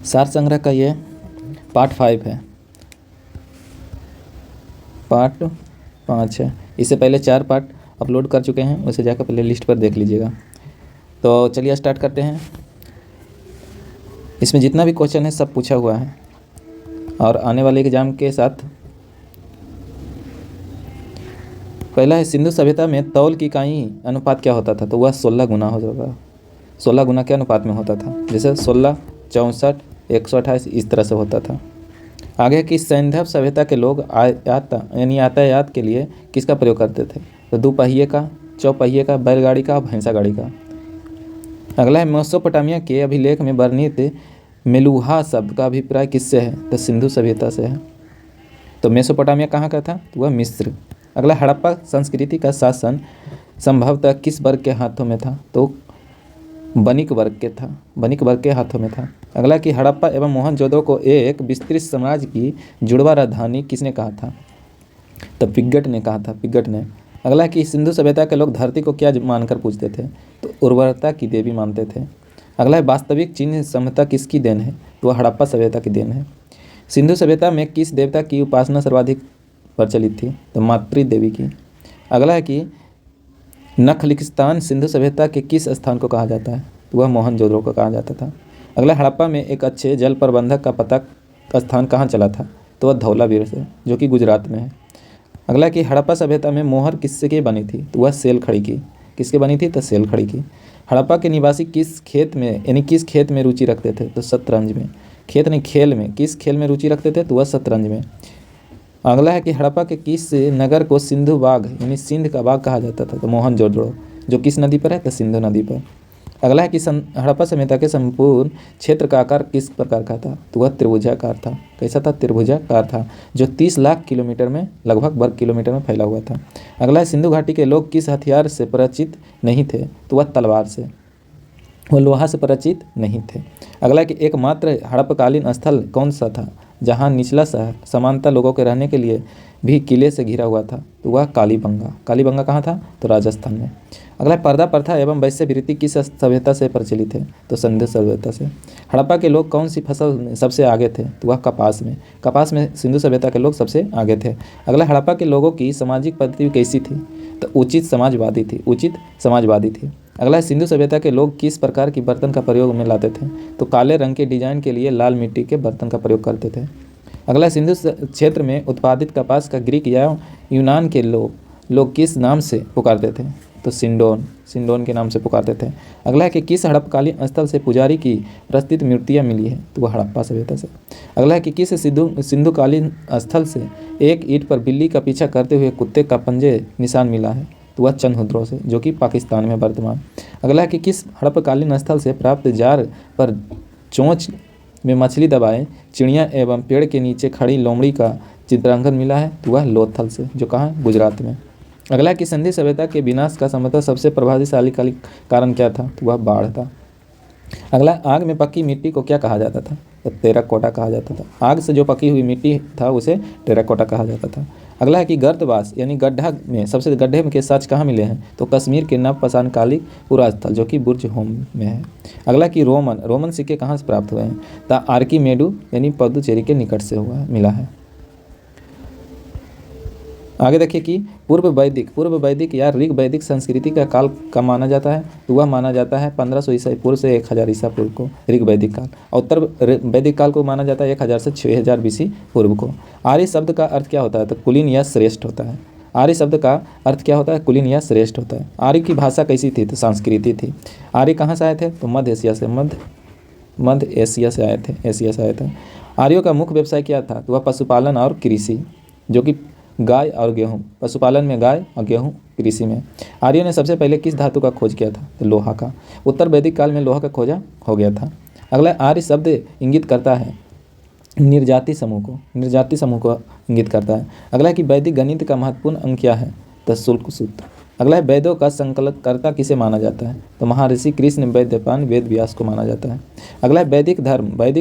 सार संग्रह का ये पार्ट 5 है, पार्ट 5 है। इससे पहले 4 पार्ट अपलोड कर चुके हैं, उसे जाकर प्ले लिस्ट पर देख लीजिएगा। तो चलिए स्टार्ट करते हैं। इसमें जितना भी क्वेश्चन है सब पूछा हुआ है और आने वाले एग्जाम के साथ। पहला है, सिंधु सभ्यता में तौल की इकाई अनुपात क्या होता था? तो वह 16 गुना होता था। 16 गुना के अनुपात में होता था, जैसे 16, 64, 128 इस तरह से होता था। आगे की सैंधव सभ्यता के लोग यातायात के लिए किसका प्रयोग करते थे? तो दोपहिए का, चौपहिए का, बैलगाड़ी का, भैंसा गाड़ी का। अगला है, मेसोपोटामिया के अभिलेख में वर्णित मेलुहा शब्द का अभिप्राय किससे है? तो सिंधु सभ्यता से है। तो मेसोपोटामिया कहाँ का था? तो वह मिस्र। अगला, हड़प्पा संस्कृति का शासन संभवतः किस वर्ग के हाथों में था? तो बनिक वर्ग के था, बनिक वर्ग के हाथों में था। अगला कि हड़प्पा एवं मोहनजोदड़ो को एक विस्तृत साम्राज्य की जुड़वा राजधानी किसने कहा था? तो पिग्गट ने कहा था, पिग्गट ने। अगला कि सिंधु सभ्यता के लोग धरती को क्या मानकर पूजते थे? तो उर्वरता की देवी मानते थे। अगला है, वास्तविक चिन्ह समता किसकी देन है? तो वह हड़प्पा सभ्यता की देन है। सिंधु सभ्यता में किस देवता की उपासना सर्वाधिक प्रचलित थी? तो मातृ देवी की। अगला है कि नखलिस्तान सिंधु सभ्यता के किस स्थान को कहा जाता है? तो वह मोहनजोदड़ो को कहा जाता था। अगला, हड़प्पा में एक अच्छे जल प्रबंधक का पता स्थान कहाँ चला था? तो वह धौलावीर से, जो कि गुजरात में है। अगला कि हड़प्पा सभ्यता में मोहर किससे बनी थी? तो वह सेल खड़ी की। किसके बनी थी? तो सेल खड़ी की। हड़प्पा के निवासी किस खेत में रुचि रखते थे? तो शतरंज में। खेत नहीं, खेल में। किस खेल में रुचि रखते थे? तो वह शतरंज में। अगला है कि हड़प्पा के किस नगर को सिंधु बाग यानी सिंध का बाग कहा जाता था? तो मोहनजोदड़ो, जो किस नदी पर है? तो सिंधु नदी पर। अगला है कि हड़प्पा सभ्यता के संपूर्ण क्षेत्र का आकार किस प्रकार का था? तो वह त्रिभुजाकार था। कैसा था? त्रिभुजाकार था, जो 30 लाख किलोमीटर में लगभग वर्ग किलोमीटर में फैला हुआ था। अगला है, सिंधु घाटी के लोग किस हथियार से परिचित नहीं थे? तो वह तलवार से, वह लोहा से परिचित नहीं थे। अगला है कि एकमात्र हड़प्पकालीन स्थल कौन सा था जहाँ निचला शहर समानता लोगों के रहने के लिए भी किले से घिरा हुआ था? तो वह कालीबंगा। कालीबंगा कहाँ था? तो राजस्थान में। अगला, पर्दा प्रथा एवं वैश्यवृत्ति किस सभ्यता से प्रचलित है? तो सिंधु सभ्यता से। हड़प्पा के लोग कौन सी फसल में सबसे आगे थे? तो वह कपास में। कपास में सिंधु सभ्यता के लोग सबसे आगे थे। अगला, हड़प्पा के लोगों की सामाजिक पद्धति कैसी थी? तो उचित समाजवादी थी, उचित समाजवादी थी। अगला, सिंधु सभ्यता के लोग किस प्रकार की बर्तन का प्रयोग में लाते थे? तो काले रंग के डिजाइन के लिए लाल मिट्टी के बर्तन का प्रयोग करते थे। अगला, सिंधु क्षेत्र में उत्पादित कपास का ग्रीक या यूनान के लोग किस नाम से पुकारते थे? तो सिंडोन के नाम से पुकारते थे। अगला है कि किस हड़प्पकालीन स्थल से पुजारी की प्रस्तुत मूर्तियाँ मिली है? तो वह हड़प्पा सभ्यता से। अगला है कि किस सिंधुकालीन स्थल से एक ईंट पर बिल्ली का पीछा करते हुए कुत्ते का पंजे निशान मिला है? तो वह चंद्रहुद्रो से, जो कि पाकिस्तान में वर्तमान। अगला है कि किस हड़प्पकालीन स्थल से प्राप्त जार पर चोंच में मछली दबाए चिड़िया एवं पेड़ के नीचे खड़ी लोमड़ी का चित्रांकन मिला है? तो वह लोथल से, जो कहाँ? गुजरात में। अगला कि सिंधु सभ्यता के विनाश का संभवतः सबसे प्रभावशाली कारण क्या था? तो वह बाढ़ था। अगला, आग में पकी मिट्टी को क्या कहा जाता था? तो टेराकोटा कहा जाता था। आग से जो पकी हुई मिट्टी था उसे टेराकोटा कहा जाता था। अगला है कि गर्तवास यानी गड्ढा में सबसे गड्ढे के साक्ष्य कहाँ मिले हैं? तो कश्मीर के नवपाषाणकालिक पुरास्थल, जो कि बुर्ज होम में है। अगला कि रोमन सिक्के कहाँ से प्राप्त हुए हैं? तो आर्कीमेडू यानी पदुचेरी के निकट से मिला है। आगे देखिए कि पूर्व वैदिक या ऋग वैदिक संस्कृति का काल कब माना जाता है? तो वह माना जाता है 1500 ईसा पूर्व से 1000 ईसा पूर्व को ऋग वैदिक काल। और उत्तर वैदिक काल को माना जाता है 1000 से 6000 बीसी पूर्व को। आर्य शब्द का अर्थ क्या होता है? तो कुलीन या श्रेष्ठ होता है। आर्य शब्द का अर्थ क्या होता है? कुलीन या श्रेष्ठ होता है। आर्य की भाषा कैसी थी? तो संस्कृति थी। आर्य कहाँ से आए थे? तो मध्य एशिया से आए थे। आर्यों का मुख्य व्यवसाय क्या था? तो वह पशुपालन और कृषि, जो कि गाय और गेहूँ। पशुपालन में गाय और गेहूँ, कृषि में। आर्यों ने सबसे पहले किस धातु का खोज किया था? तो लोहा का। उत्तर वैदिक काल में लोहा का खोजा हो गया था। अगला, आर्य शब्द इंगित करता है निर्जाति समूह को इंगित करता है। अगला कि वैदिक गणित का महत्वपूर्ण अंग क्या है? तो शुल्क सूत्र। अगला है, वेदों का संकलनकर्ता किसे माना जाता है? तो महर्षि कृष्ण वैद्यपायन वेद व्यास को माना जाता है। अगला है, वैदिक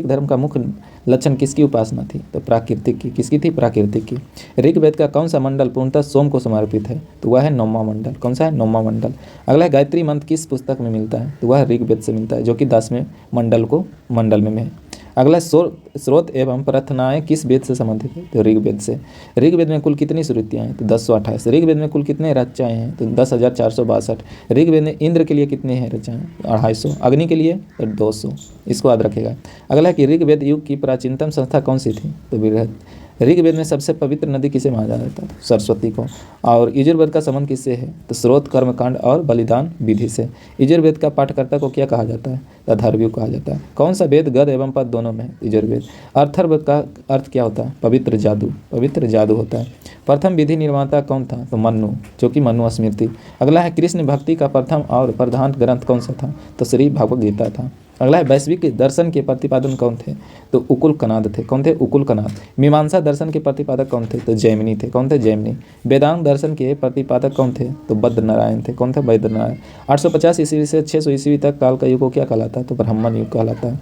धर्म का मुख्य लक्षण किसकी उपासना थी? तो प्राकृतिक की। किसकी थी? प्राकृतिक की। ऋग्वेद का कौन सा मंडल पूर्णतः सोम को समर्पित है? तो वह है 9वां मंडल। कौन सा है? 9वां मंडल। अगला है, गायत्री मंत्र किस पुस्तक में मिलता है? तो वह ऋग्वेद से मिलता है, जो कि 10वें मंडल में है। अगला स्रोत एवं प्रार्थनाएं किस वेद से संबंधित है? तो ऋग्वेद से। ऋग्वेद में कुल कितनी श्रुतियाँ हैं? तो 1028। ऋग्वेद में कुल कितने रचनाएं हैं? तो 10,462। ऋग्वेद में इंद्र के लिए कितने हैं रचनाएं? 250। अग्नि के लिए तो 200। इसको याद रखेगा। अगला है कि ऋग्वेद युग की प्राचीनतम संस्था कौन सी थी? तो बृहद। ऋग्वेद में सबसे पवित्र नदी किसे माना जाता है? सरस्वती को। और यजुर्वेद का संबंध किससे है? तो स्रोत, कर्मकांड और बलिदान विधि से। यजुर्वेद का पाठकर्ता को क्या कहा जाता है? अथर्वणीय कहा जाता है। कौन सा वेद गद एवं पद दोनों में है? यजुर्वेद। अथर्ववेद का अर्थ क्या होता है? पवित्र जादू। पवित्र जादू होता है। प्रथम विधि निर्माता कौन था? तो मनु, जो कि मनु स्मृति। अगला है कृष्ण भक्ति का प्रथम और प्रधान ग्रंथ कौन सा था? तो श्री भगवद गीता था। अगला है वैश्विक दर्शन के प्रतिपादन कौन थे? तो उकुल कनाद थे। कौन थे? उकुल कनाद। मीमांसा दर्शन के प्रतिपादक कौन थे? तो जैमिनी थे। कौन थे? जैमिनी। वेदांत दर्शन के प्रतिपादक कौन थे? तो बद्रनारायण थे। कौन थे? बद्रनारायण। 850 ईस्वी से 600 ईस्वी तक काल का युग को क्या कहलाता है? तो ब्राह्मण युग कहलाता है।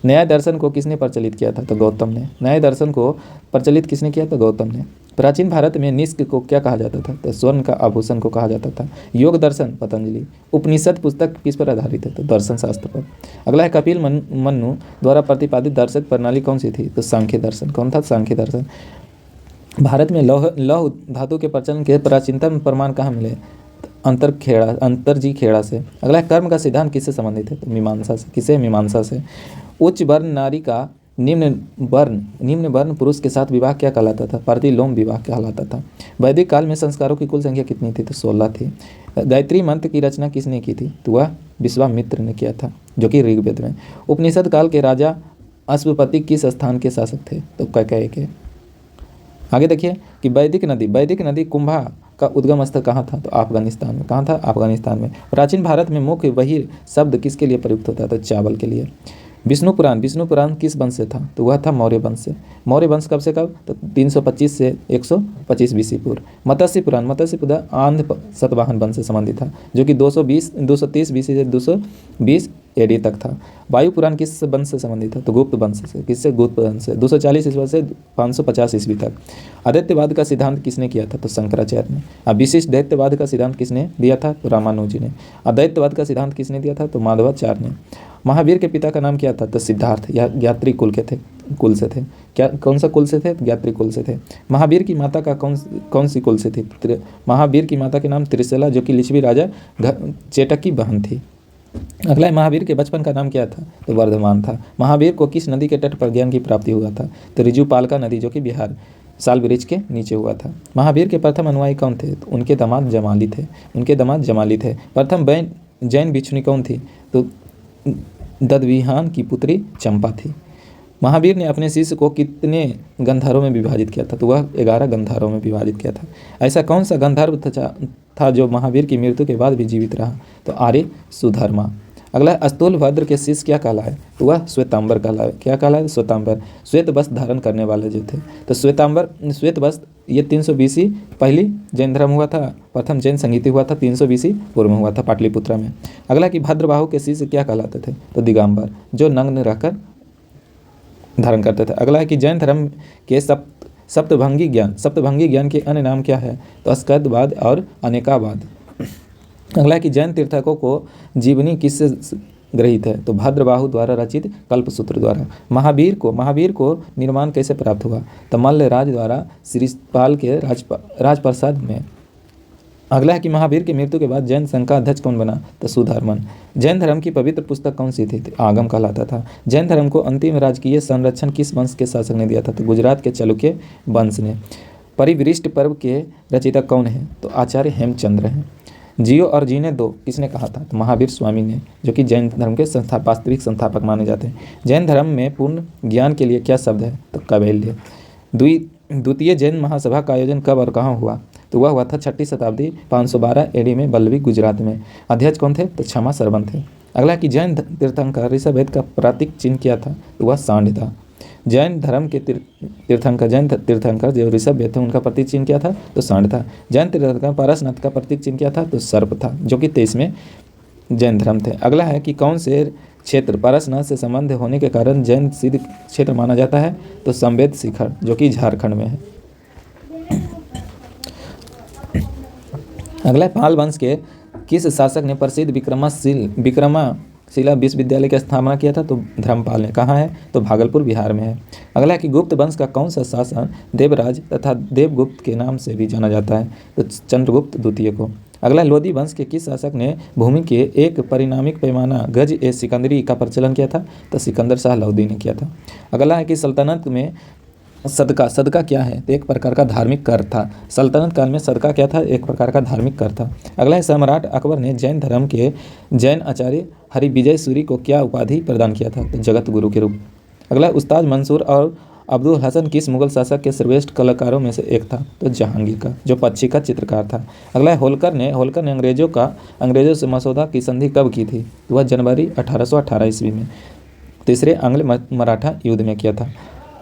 न्याय दर्शन को किसने प्रचलित किया था? तो गौतम ने। न्याय दर्शन को प्रचलित किसने किया? तो गौतम ने। प्राचीन भारत में निष्क को क्या कहा जाता था? तो स्वर्ण का आभूषण को कहा जाता था। योग दर्शन पतंजलि। उपनिषद पुस्तक किस पर आधारित है? तो दर्शन शास्त्र पर। अगला है कपिल मनु द्वारा प्रतिपादित दर्शक प्रणाली कौन सी थी? तो सांख्य दर्शन। कौन था? सांख्य दर्शन। भारत में लौह धातु के प्रचलन के प्राचीनतम प्रमाण कहाँ मिले? अंतरजी खेड़ा से। अगला है कर्म का सिद्धांत किससे संबंधित है? तो मीमांसा से। किसे? मीमांसा से। उच्च वर्ण नारी का निम्न वर्ण पुरुष के साथ विवाह क्या कहलाता था? प्रतिलोम विवाह कहलाता था। वैदिक काल में संस्कारों की कुल संख्या कितनी थी? तो 16 थी। गायत्री मंत्र की रचना किसने की थी? तो वह विश्वामित्र ने किया था, जो कि ऋग्वेद में। उपनिषद काल के राजा अश्वपति किस स्थान के शासक थे? तो कैकेयी के। आगे देखिए कि वैदिक नदी कुंभा का उद्गम स्थल कहाँ था? तो अफगानिस्तान में। कहाँ था? अफगानिस्तान में। प्राचीन भारत में मुख्य वही शब्द किसके लिए प्रयुक्त होता था? चावल के लिए। विष्णु पुराण किस वंश से था? तो वह था मौर्य वंश से। मौर्य वंश कब से कब? तो 325 से 125 बीसी पूर्व। मत्स्य पुराण आंध्र सतवाहन वंश से संबंधित था, जो कि 230 बीसी से 220 एडी तक था। वायु पुराण किस वंश से संबंधित था? तो गुप्त वंश से। किससे? गुप्त वंश से। 240 ईस्वी से 550 ईस्वी तक। अद्वैतवाद का सिद्धांत किसने किया था? तो शंकराचार्य ने। अब विशिष्ट द्वैतवाद का सिद्धांत किसने दिया था? तो रामानुजी ने। अद्वैतवाद का सिद्धांत किसने दिया था? तो माधवाचार्य ने। महावीर के पिता का नाम क्या था? तो सिद्धार्थ। या ज्ञात्री कुल से थे। क्या कौन सा कुल से थे? ज्ञात्री कुल से थे। महावीर की माता का कौन सी कुल से थी? महावीर की माता के नाम त्रिशला, जो कि लिच्छवी राजा चेटक की बहन थी। अगला है महावीर के बचपन का नाम क्या था? तो वर्धमान था। महावीर को किस नदी के तट पर ज्ञान की प्राप्ति हुआ था? तो ऋजुपालका नदी, जो कि बिहार साल वृक्ष के नीचे हुआ था। महावीर के प्रथम अनुयायी कौन थे? तो उनके दामाद जमाली थे। प्रथम जैन भिक्षुणी कौन थी? तो ददविहान की पुत्री चंपा थी। महावीर ने अपने शिष्य को कितने गंधर्वों में विभाजित किया था? तो वह 11 गंधर्वों में विभाजित किया था। ऐसा कौन सा गंधर्व था जो महावीर की मृत्यु के बाद भी जीवित रहा? तो आर्य सुधर्मा। अगला स्थूलभद्र के शिष्य क्या कहलाए? तो वह श्वेतांबर कहलाए। क्या कहलाए? श्वेतांबर। श्वेत वस्त्र धारण करने वाले जो थे। तो श्वेत वस्त्र ये 300 बीसी पहली जैन धर्म हुआ था। प्रथम जैन संगीति हुआ था 300 बीसी पूर्व में हुआ था, पाटलिपुत्रा में। अगला कि भद्रबाहु के शिष्य क्या कहलाते थे? तो दिगंबर, जो नग्न रहकर धारण करते थे। अगला है कि जैन धर्म के सप्तभंगी ज्ञान के अन्य नाम क्या है? तो स्कंदवाद और अनेकावाद। अगला है कि जैन तीर्थकों को जीवनी किससे ग्रहित है? तो भद्रबाहु द्वारा रचित कल्पसूत्र द्वारा। महावीर को निर्माण कैसे प्राप्त हुआ? तो मल्ल राज द्वारा श्रीपाल के राजप्रसाद में। अगला है कि महावीर की मृत्यु के बाद जैन संघ का अध्यक्ष कौन बना? तो सुधर्मन। जैन धर्म की पवित्र पुस्तक कौन सी थी? तो आगम कहलाता था। जैन धर्म को अंतिम राजकीय संरक्षण किस वंश के शासक ने दिया था? तो गुजरात के चालुक्य वंश ने। परिवृष्ट पर्व के रचयिता कौन है? तो आचार्य हेमचंद्र हैं। जियो और जीने दो किसने कहा था? तो महावीर स्वामी ने, जो कि जैन धर्म के वास्तविक संस्थापक माने जाते हैं। जैन धर्म में पूर्ण ज्ञान के लिए क्या शब्द है? तो कैवल्य। द्वितीय जैन महासभा का आयोजन कब और कहाँ हुआ? तो वह हुआ था 6ठी शताब्दी 512 एडी में बल्लवी, गुजरात में। अध्यक्ष कौन थे? तो क्षमा सरवन थे। अगला कि जैन तीर्थंकर ऋषभवेद का प्रतीक चिन्ह क्या था? तो वह सांड था। जैन धर्म के तीर्थंकर जो ऋषभवेद थे, उनका प्रतीक चिन्ह क्या था? तो सांड था। जैन तीर्थंकर पारसनाथ का प्रतीक चिन्ह क्या था? तो सर्प था, जो कि 23वें जैन धर्म थे। अगला है कि कौन से क्षेत्र पारसनाथ से संबंध होने के कारण जैन सिद्ध क्षेत्र माना जाता है? तो संवेद शिखर, जो कि झारखंड में है। अगला पाल वंश के किस शासक ने प्रसिद्ध विक्रमाशील शिला विश्वविद्यालय की स्थापना किया था? तो धर्मपाल ने। कहाँ है? तो भागलपुर बिहार में है। अगला है कि गुप्त वंश का कौन सा शासन देवराज तथा देवगुप्त के नाम से भी जाना जाता है? तो चंद्रगुप्त द्वितीय को। अगला, लोधी वंश के किस शासक ने भूमि के एक परिणामिक पैमाना गज ए सिकंदरी का प्रचलन किया था? तो सिकंदर शाह लोधी ने किया था। अगला है कि सल्तनत में सदका क्या है? तो एक प्रकार का धार्मिक कर था। सल्तनत काल में सदका क्या था? एक प्रकार का धार्मिक कर था। अगला है, सम्राट अकबर ने जैन धर्म के जैन आचार्य हरिविजय सूरी को क्या उपाधि प्रदान किया था? तो जगत गुरु के रूप। अगला, उस्ताद मंसूर और अब्दुल हसन किस मुगल शासक के श्रेष्ठ कलाकारों में से एक था? तो जहांगीर का, जो पक्षी का चित्रकार था। अगला है, होलकर ने अंग्रेजों से मसौदा की संधि कब की थी? तो वह जनवरी 1818 ईस्वी में तीसरे आंग्ल मराठा युद्ध में किया था।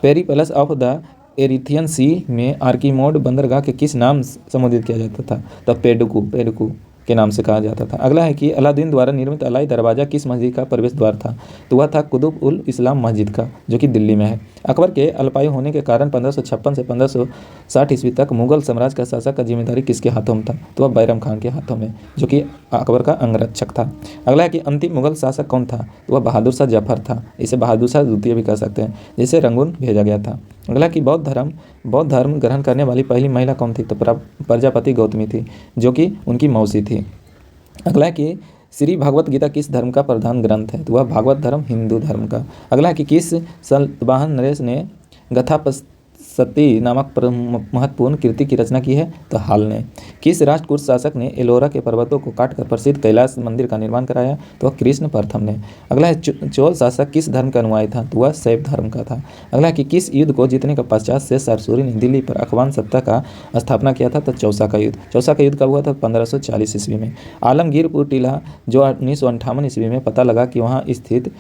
पेरिप्लस ऑफ द एरिथियन सी में आर्कीमोड बंदरगाह के किस नाम संबोधित किया जाता था? तो पेडुकू के नाम से कहा जाता था। अगला है कि अलादीन द्वारा निर्मित अलाई दरवाज़ा किस मस्जिद का प्रवेश द्वार था? तो वह था कुतुब उल इस्लाम मस्जिद का, जो कि दिल्ली में है। अकबर के अल्पायु होने के कारण 1556 से 1560 ईस्वी तक मुगल साम्राज्य का शासक का जिम्मेदारी किसके हाथों में था? तो वह बैरम खान के हाथों में, जो कि अकबर का अंगरक्षक था। अगला है कि अंतिम मुगल शासक कौन था? तो वह बहादुर शाह जफर था। इसे बहादुर शाह द्वितीय भी कह सकते हैं, जिसे रंगून भेजा गया था। अगला कि बौद्ध धर्म ग्रहण करने वाली पहली महिला कौन थी? तो प्रजापति गौतमी थी, जो कि उनकी मौसी थी। अगला है कि श्री भगवत गीता किस धर्म का प्रधान ग्रंथ है? तो वह भागवत धर्म हिंदू धर्म का। अगला है कि किस सातवाहन नरेश ने गथापसती नामक महत्वपूर्ण कृति की रचना की है? तो हाल ने। किस राष्ट्रकूट शासक ने एलोरा के पर्वतों को काटकर प्रसिद्ध कैलाश मंदिर का निर्माण कराया? तो वह कृष्ण प्रथम ने। अगला है, चोल शासक किस धर्म का अनुयायी था? तो वह शैव धर्म का था। अगला है कि किस युद्ध को जीतने के पश्चात शेरशाह सूरी ने दिल्ली पर अफगान सत्ता का स्थापना किया था? तो चौसा का युद्ध। चौसा का युद्ध कब हुआ था? 1540 ईस्वी में। आलमगीरपुर टीला जो 1958 ईस्वी में पता लगा कि वहाँ स्थित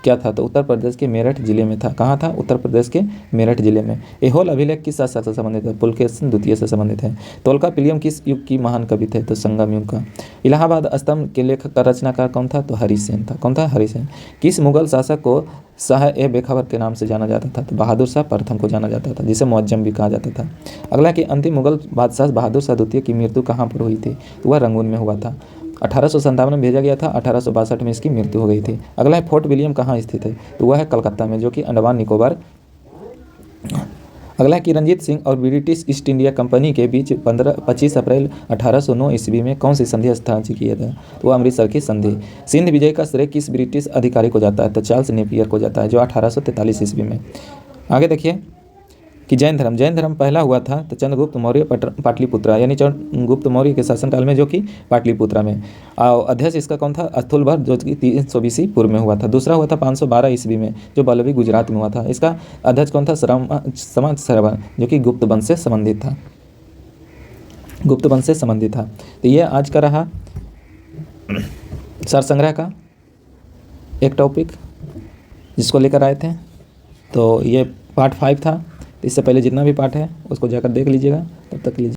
क्या था? तो उत्तर प्रदेश के मेरठ जिले में था। कहाँ था? उत्तर प्रदेश के मेरठ जिले में। ऐहोल अभिलेख किस शासक से संबंधित है? पुलकेशिन द्वितीय से संबंधित है। तोल्कापिलियम किस युग की महान कवि थे? तो संगम युग का। इलाहाबाद स्तंभ के लेखक का रचनाकार कौन था? तो हरिसेन था। कौन था? हरिसेन। किस मुगल शासक को शाह ए बेखबर के नाम से जाना जाता था? तो बहादुर शाह प्रथम को जाना जाता था, जिसे मुअज्जम भी कहा जाता था। अगला कि अंतिम मुगल बादशाह बहादुर शाह द्वितीय की मृत्यु कहाँ पर हुई थी? तो वह रंगून में हुआ था। 1857 में भेजा गया था, 1862 में इसकी मृत्यु हो गई थी। अगला है, फोर्ट विलियम कहाँ स्थित है? तो वह है कलकत्ता में, जो कि अंडमान निकोबार। अगला है कि रणजीत सिंह और ब्रिटिश ईस्ट इंडिया कंपनी के बीच 25 अप्रैल 1809 ईस्वी में कौन सी संधि हस्ताक्षर किया था? तो वह अमृतसर की संधि। सिंध विजय का श्रेय किस ब्रिटिश अधिकारी को जाता है? तो चार्ल्स नेपियर को जाता है, जो 1843 ईस्वी में। आगे देखिए कि जैन धर्म पहला हुआ था तो चंद्रगुप्त मौर्य पाटलिपुत्रा, यानी चंद्रगुप्त मौर्य के शासनकाल में, जो कि पाटलिपुत्रा में। अध्यक्ष इसका कौन था? स्थूलभर, जो कि 320 पूर्व में हुआ था। दूसरा हुआ था 512 ईस्वी में, जो बल्लभी गुजरात में हुआ था। इसका अध्यक्ष कौन था? समाज सरवन, जो कि गुप्त वंश से संबंधित था। तो ये आज का रहा सार संग्रह का एक टॉपिक जिसको लेकर आए थे। तो ये पार्ट 5 था। इससे पहले जितना भी पार्ट है उसको जाकर देख लीजिएगा। तब तक लीजिए।